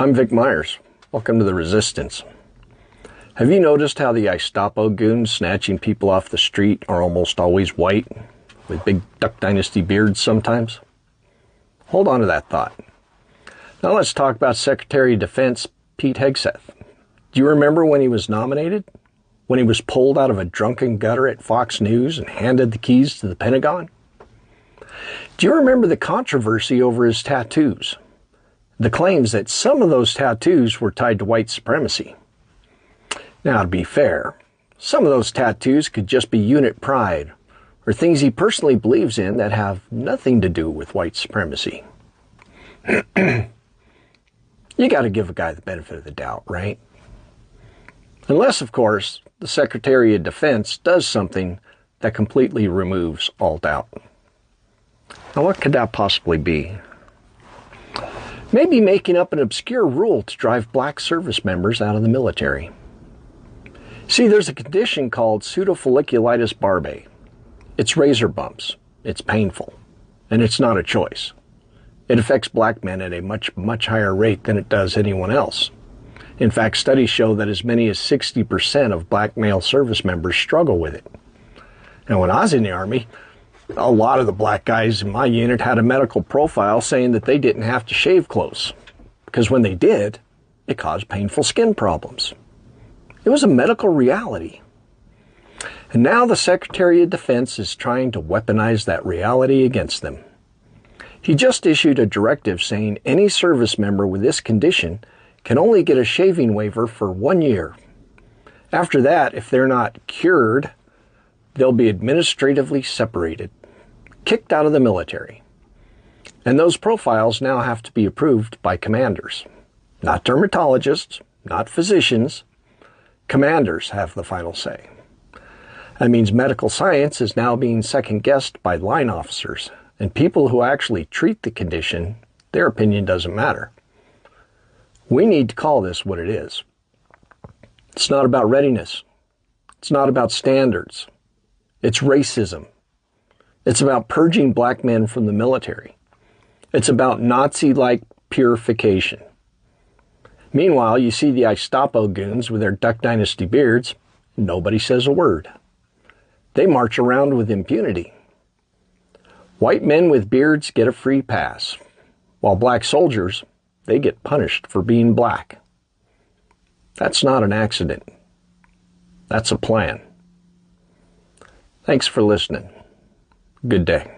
I'm Vic Myers. Welcome to the Resistance. Have you noticed how the Gestapo goons snatching people off the street are almost always white, with big Duck Dynasty beards sometimes? Hold on to that thought. Now let's talk about Secretary of Defense Pete Hegseth. Do you remember when he was nominated? When he was pulled out of a drunken gutter at Fox News and handed the keys to the Pentagon? Do you remember the controversy over his tattoos? The claims that some of those tattoos were tied to white supremacy. Now, to be fair, some of those tattoos could just be unit pride or things he personally believes in that have nothing to do with white supremacy. You got to give a guy the benefit of the doubt, right? Unless, of course, the Secretary of Defense does something that completely removes all doubt. Now, what could that possibly be? Maybe making up an obscure rule to drive black service members out of the military. See, there's a condition called pseudofolliculitis barbae. It's razor bumps, it's painful, and it's not a choice. It affects black men at a much higher rate than it does anyone else. In fact, studies show that as many as 60% of black male service members struggle with it. Now, when I was in the Army, a lot of the black guys in my unit had a medical profile saying that they didn't have to shave close, because when they did, it caused painful skin problems. It was a medical reality. And now the Secretary of Defense is trying to weaponize that reality against them. He just issued a directive saying any service member with this condition can only get a shaving waiver for 1 year. After that, if they're not cured, they'll be administratively separated, kicked out of the military. And those profiles now have to be approved by commanders. Not dermatologists, not physicians. Commanders have the final say. That means medical science is now being second-guessed by line officers, and people who actually treat the condition, their opinion doesn't matter. We need to call this what it is. It's not about readiness. It's not about standards. It's racism. It's about purging black men from the military. It's about Nazi-like purification. Meanwhile, you see the Gestapo goons with their Duck Dynasty beards, and nobody says a word. They march around with impunity. White men with beards get a free pass, while black soldiers, they get punished for being black. That's not an accident. That's a plan. Thanks for listening. Good day.